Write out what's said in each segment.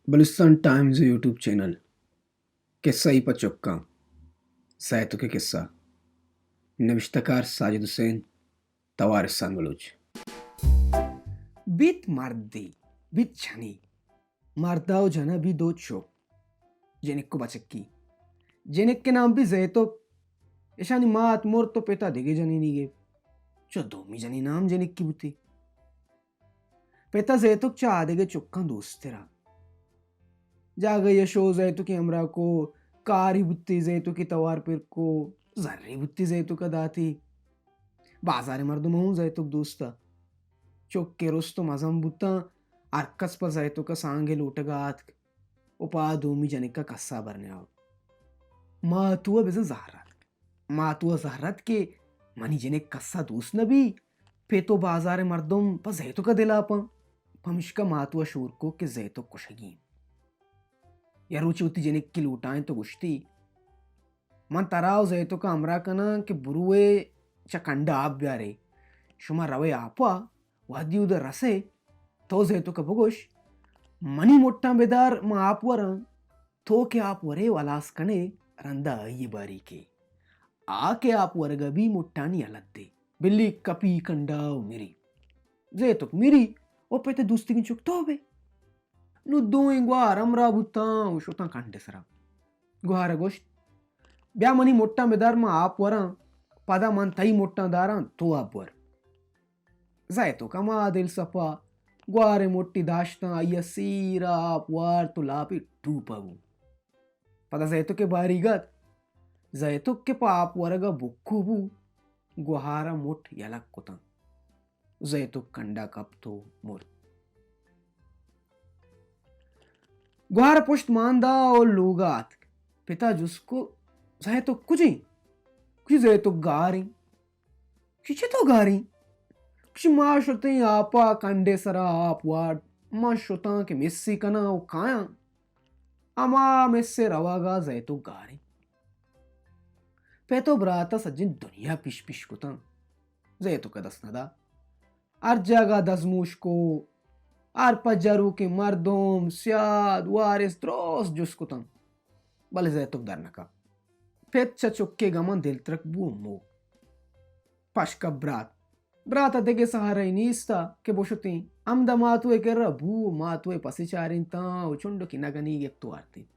Balochistan times YouTube channel किस्सा ई पचुक्का सायतु के किस्सा नविश्तकार साजिद हुसैन तवारिस्तान बलूच बीत मर्दी बीत छनी मर्दाओ जना भी दो चो जेनिक को बचक्की जेनिक के नाम भी जैतो ईशानी मात मोर तो पेता दिगे जनी नीगे चो दोमी जनी नाम जेनिक की बुती पेता जैतुक चा आदेगे चुक्का दोस्त तेरा जागा यशो जैतु की हमरा को कारी बुत्ती जैतु की तवार पर को जर्री बुत्ती जैतु का दाती बाजारे मर्दुमहू जैतुक दोस्ता चोक के रोस्तो मजम बुत्ता अरकस पर जैतु का सांगे लोटगात उपा दोमी जनिक का कस्सा भरने आओ मातुआ बेजा जहरत के मनी जनिक कस्सा दोस्त नबी पेतो बाजारे मर्दुम पर जैतु का दिला पमिश्का मातुआ शूर को के जैतु कुशगी या रुचि उती जेनिक की लूटाएं तो गुश्ती मन तराव जैतो का अमरा कना के बुरुए चकंडा आप ब्यारे शुमा रवे आपा वादी उदर रसे तो जैतो का बगुश मनी मोट्टा बेदार मा आप वरं तो के आप वरे वालास कने रंदा ये बारी के आके आप वर्ग भी मोट्टानी अलद्दे बिल्ली कपी कंडाव मिरी जैतो मिरी ओ पेते दोस्ती की चुक तो बे nu doing guara amra butang ushotan kande sara guara gosh bya mani motta medar ma aap wara pada man tai motta daran to apwar zaito kama del sapa guare motti dashta ayya sira apwar to lapi tupabu pada zaito ke barigat zaito ke pa apwaraga bukkubu guhara mot yalak kotan zaito kanda kapto mor गुहार पुष्ट मांदा और लोगात पिता जिसको जाए तो कुछ जाए तो गारी कुछ तो गारी कुछ माँ शुते आपा कंडे सरा आप वाड माँ शुता के मिस्सी कना वो काया अमा मिस्से रवागा जाए तो गारी पेतो ब्राता सज्जिन दुनिया पिश पिश कुता जाए तो कदस नदा अर्जागा दजमूश को आर पजारू के मर्दोम सियाद वारिस द्रोस जुस्कुतम बले जैतुक दरनका फेत चुक्के गमन दिल तरक बू मो पशका ब्रात अदेगे सहारा नीस्ता के बोशुती अमदा मातुए के रबू मातुए पसिचारिन ता उचुंडो की नगनी गेक्तु आरती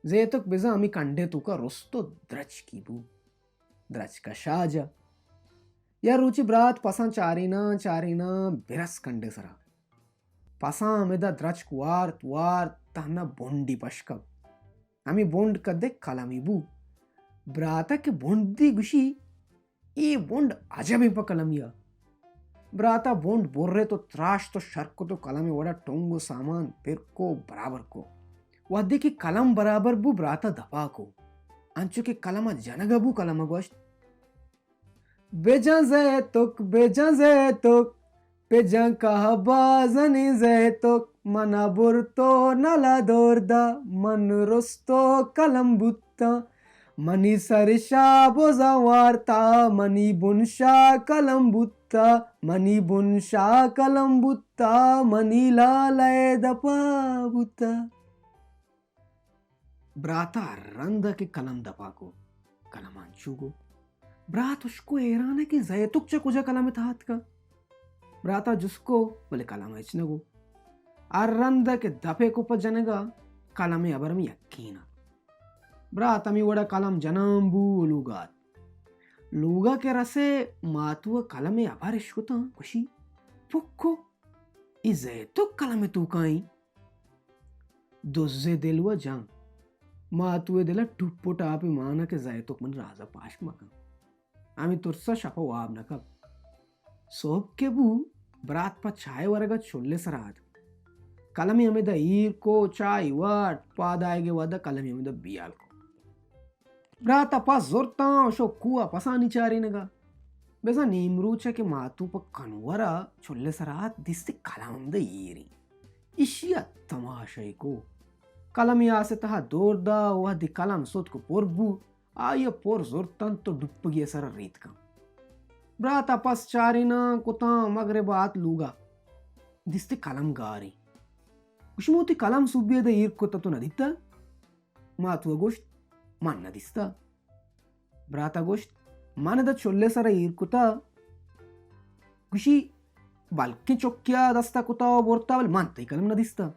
जैतुक बिजा अमी कंडे तुका रोस्तो द्रच की बू द्रच का शाजा या रुचि ब्रात पसा चारिना बिरस कंडे सरा पसा मेदा द्रच कुआर तुआर तहना बोंडी पशकब अमी बोंड कदे कलामी बू ब्राता के बोंडी गुशी ये बोंड अजबी प कलमिया ब्राता बोंड बोर्रे तो त्राश तो शर्क को तो कलमी वड़ा टोंगो सामान फिर को बराबर को वह की कलम बराबर बू ब्राता दपा को अंचु के कलमा जनगबू कलम गोश्त बेजा जैतुक पेजा कहा बाजनी जैतुक मना बुरतो नला दोरदा मन रोस्तो कलम बुत्ता मनी सरशा बोजा वार्ता मनी बुनशा कलम बुत्ता मनी लालय दपा बुत्ता ब्राता रंदा के कलम दपा को कलमांचू को ब्रात उसको एराने की जैतुक च कुजा कला में था का ब्राता जिसको बोले कला में इचनगो अर्रंद के दफे को पर जनेगा कला में अबर में यकीना ब्राता मी वड़ा कलम जनाम्बू लूगा के रसे मातुआ कला में अबर इश्कुता खुशी फुक्को इ जैतुक कला में तू काई दोजे दिलवा जंग मातुए दिला टुप्पो टापी माना के जैतुक मन राजा पाश मका आम्ही तुरसा शापा वाब नकब सोब के बू ब्रात पा छाए वरगा छोले सराद कलमी हमें द ईर को चाय वाट पादाएगे वदा कलमी हमें द बियाल को ब्रात अपा जोरता शो कुआ पसानी चारी नगा बेजा नीमरूचा के मातू पा कनवरा छोले सराद दिस्ते कलम द ईरी इशिया तमाशे को कलमी आसे तहा दोरदा वह दी कलम सोत को पोरबू आया पोर जोरतन तो डुप्प गया सारा रेत का ब्राता पस चारिना कुता मगरे बात लूगा दिस्ते कलम गारी Kushimoti kalam subbiada irkota to nadita. Matua gosht man nadista. Brata gosht manada cholle sara irkota. Kushi balke chokya dasta kota borta val mantai kalam nadista.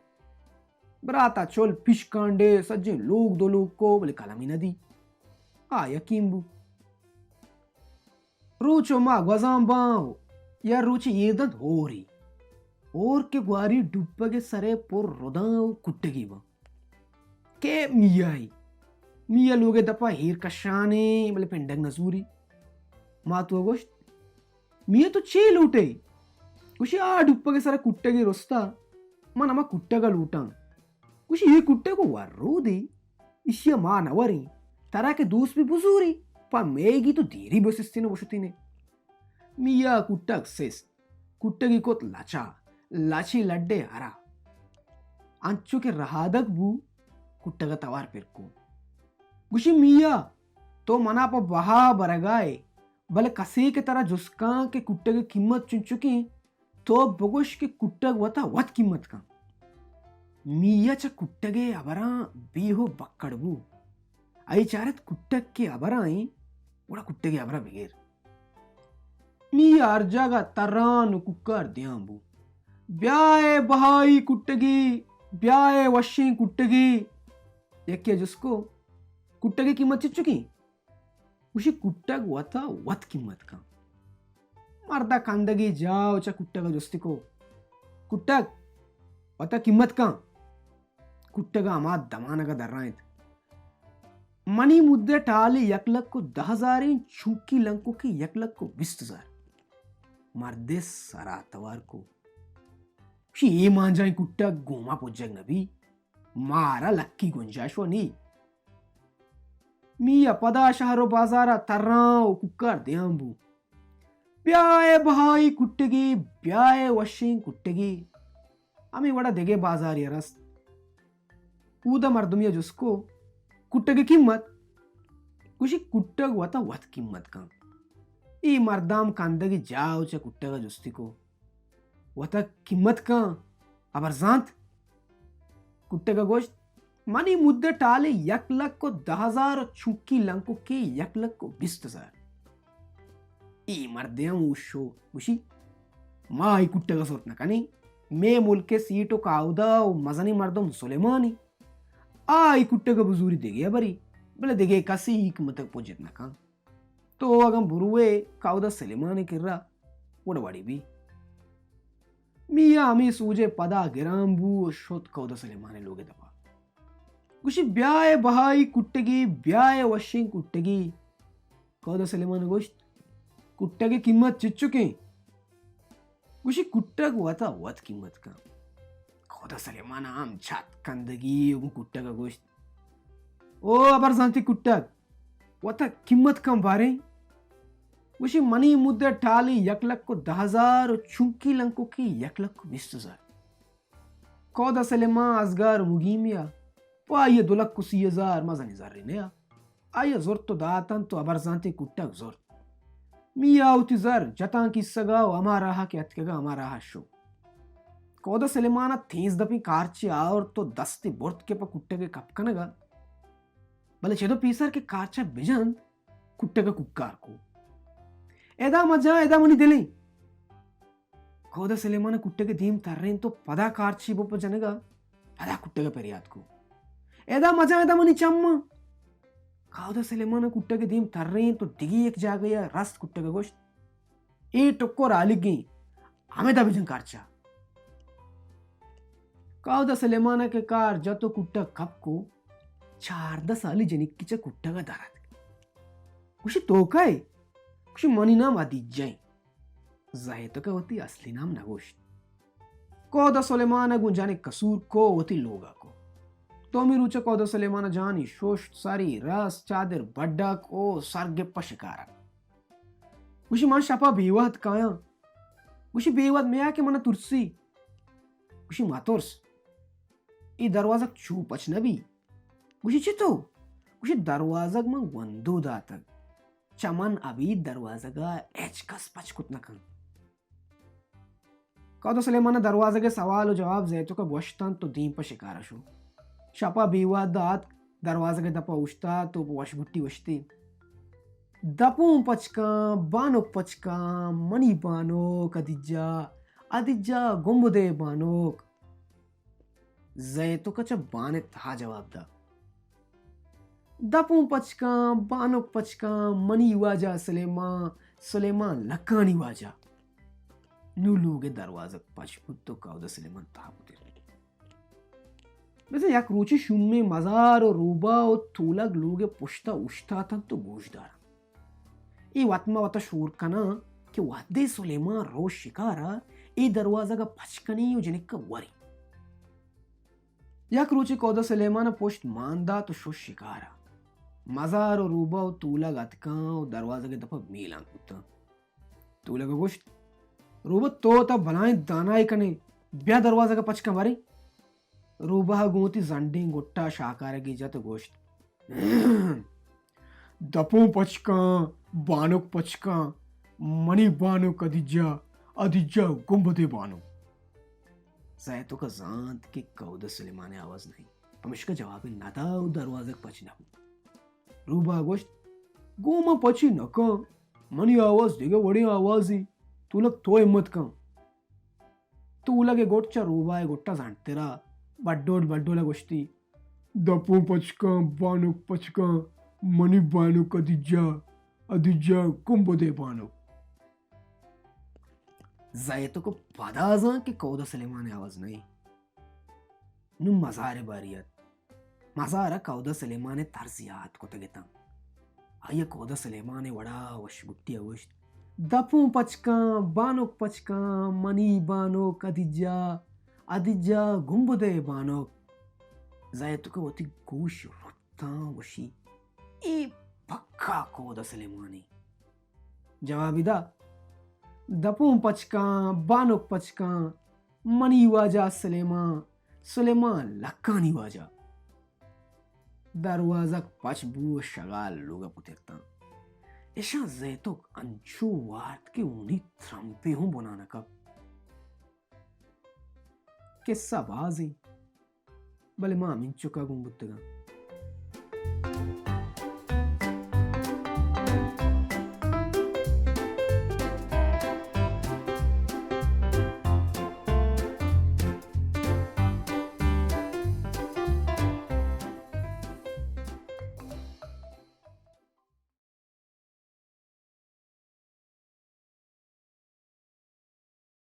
Brata chol pishkande sajje log do log ko bale kalami nadi. Aya kimbu. Rucho ma gwazambao. Ya ruchi yedan hori. और के ग्वारी डुब्बगे सरे पोर रोदाव कुट्टगी बा के मियाई मिया लोगे दपा हीर कशाने बले पेंडंग नजूरी मातु अगोष्ट मिया तो चे लूटे कुशी आ डुब्बगे सरे कुट्टगी रोस्ता मा नमा कुट्टगा लूटां कुशी ये कुट्टे को वर्रो दे इशिया मा नवरी तरा के दूस भी बुजूरी पा मेगी तो धीरी बसिस्तीने वशुतीने मिया कुट्टग सेस कुट्टगी कोत लाचा लाची लड्डे हरा अंचु के रहादक बू कुट्टगा तवार पेरको गुशी मिया तो मना पर बहा बरगाए भले कसे के तरह जुस्का के कुट्टगे कीमत चुनचुकी तो बगोश के कुट्टग वता वत कीमत का मिया च कुट्टगे अबरा बीहो बक्कड़बू आई चारत कुट्टग के अबराई उड़ा कुट्टगे अबरा बिगेर मिया अर्जागा तरान कुक्कर दियांबू ब्याए बहाई कुट्टगी ब्याए वशी कुट्टगी यक्के जिसको कुट्टगी कीमत चिचुकी उशी कुट्टग वता वत कीमत का मर्दा कंदगी जाओ चा कुट्टगा जुस्तिको कुट्टग वता कीमत का कुट्टगा अमा दमानगा दर्रायत मनी मुद्दे टाली यकलक को 10,000 छूकी लंको की यकलक को 20,000 मर्दे सरा तवार को शी ये मान जाए कुट्टा गोमा पुज्जग नबी मारा लक्की गुंजाशो नी मिया पदा शहरो बाजारा तर्राओ कुक्कर दियांबू ब्याए बहाई कुट्टगी ब्याए वशिंग कुट्टगी हमें वड़ा देगे बाजार यरस पूदा मर्दमिया जिसको कुट्टगी कीमत कुशी कुट्टग वता वत कीमत का ई मर्दाम कांदगी जाओ चे कुट्टगा जुस्ती को वता कीमत का अबरजांत कुट्टे का गोश्त मनी मुद्दे टाले 1,00,000 को 10,000 छुक्की लंको के 1,00,000 को 20,000 ई मर्दियां उशो उशी माई कुट्टे का सोटना कनी मे मुल्क के सीटो काउदा और मजनी मर्दम सुलेमानी आई कुट्टे का बुजूरी देगे बरी बले देगे कसी कीमत तक पहुंचना का तो अगम बुरुए काउदा सुलेमानी किर्रा उड़वाड़ी भी मिया मी सूजे पदा गिरांबू शोत कौदा सलेमाने लोगे दबा कुशी ब्याए बहाई कुट्टगी ब्याए वशिंग कुट्टगी कौदा सलेमान गोश्त कुट्टगी कीमत चिचुके कुशी कुट्टग वता वत कीमत का कौदा सलेमान आम छात कंदगी कुट्टगा गोश्त ओ अबर जानती कुट्टग वता कीमत कम बारे उसी मनी मुद्दे टाली 1,00,000 को 10,000 छुंकी लंको की 1,00,000 को 20,000 कौदा सलेमा अजगार मुगीमिया वो आइए 2,00,000 को 30,000 मजा निजार रिनेया आइए जोर तो दातन तो अबरजांती कुट्टक जोर मिया उती जर जतां की सगा हमारा हा के अतकेगा हमारा हा शो कौदा सलेमाना थीस दपी कारची और तो दस्ती बोर्त के पर कुट्टे के कपकनगा भले चेदो पीसर के कारचा बिजन कुट्टे का कुक्कार को एदा मजा एदा मनी दिली कौदा सलेमान कुट्टे के दीम तर्रें तो पदा कारची बोप जनेगा पदा कुट्टे का पेरियाद को एदा मजा एदा मनी चम्मा कौदा सलेमान कुट्टे के दीम तर्रें तो दिगी एक जा गया रस्त कुट्टे का गोश्त ए टुक्को रालिग गई हमें दा बिजन कारचा कौदा सलेमान के कार जतो कुट्टा कप को 4-10 साली जनिक किचा कुट्टा का दारात उशी तो काय कुशी मनी नाम आदि जाए जाए तो क्या होती असली नाम नगोश कौदा सलेमान गुंजाने कसूर को होती लोगा को तो मी रुचा कौदा सलेमान जानी शोश सारी रस चादर बड्डा को सरगे पशिकारा कुशी मान शपा बेवाद काया कुशी बेवाद में आके मना तुरसी कुशी मातोर्स ई दरवाजा चूपच नबी कुशी चितो कुशी दरवाजा में वंदो दातक चमन अभी दरवाजा का एच कस पचकुत नकन कौदा सुलेमान दरवाज़ा के सवाल और जवाब जैतो का गोश्तन तो दीन पर शिकारा शो शपा बीवा दात दरवाज़ा के दपा उश्ता तो वश बुट्टी उश्ती दपू पचका बानोक पचका मनी बानोक अदिज्जा गुम्बुदे बानोक जैतो कचा बाने था जवाब दा दपू पचका बानोक पचका मनी वाजा सुलेमान लकानी वाजा नुलूगे दरवाजा पचपुत तो काउदा सुलेमान तापुते वैसे याक रोची शुम्मे मजार और रूबा और तूलग लूगे पुश्ता उश्ता तन तो गोशदारा ई वत्मा वता शूर कना कि वादे सुलेमान रोज शिकारा ई दरवाजा का पचकनी जिनिक का वरी याक रोची कौदा सुलेमान पुश्त मांदा तो शो शिकारा मजार और रूबा और तूलग अतका और दरवाजा के दफा मीलां कुत्ता तूलग गोश्त रूबा तो तब भलाएं दानाई कने ब्या दरवाजा का पचका मारी रूबा गोती जंडिंग गुट्टा शाकार की जत गोश्त दपो पचका बानुक पचका मनी बानुक अदिज्जा गुम्बदे बानु जैतो का जानत के कौदा सुलेमान आवाज नहीं पमिश्का जवाबी नदा दरवाजा पचना रूबा गोश्त गोमा पची नका मनी आवाज देगा वड़ी आवाजी तुलक तो हिम्मत का तुलगे गोटचा रूबा गोट्टा जानतेरा बड्डोला गोश्ती दपो पचका बानुक पचका मनी बानुक अदिज्जा गुम्बदे बानु जैतो को पदाजा के कौदा सुलेमान आवाज नहीं नु मजारे बारियत मजारा कौदा सुलेमान तर्जियात को तगेता आया कौदा सुलेमान वड़ा वश बुट्टी अवश्त दपो पचका बानुक पचका मनी बानुक अदिज्जा गुम्बदे बानुक जैतो को वती गोश रुत्ता वशी ए पक्का कौदा सुलेमानी जवाबिदा दपो पचका बानुक पचका मनी वाजा सुलेमान लक्कानी वाजा दरवाजा पचबू शगाल लोगा पुतेरता ऐसा जैतुक अंशु वार्त के उन्हीं थ्रम्पे हूं बनाना का किस्सा बाजी भले मां मिन चुका गुम्बुत्तगा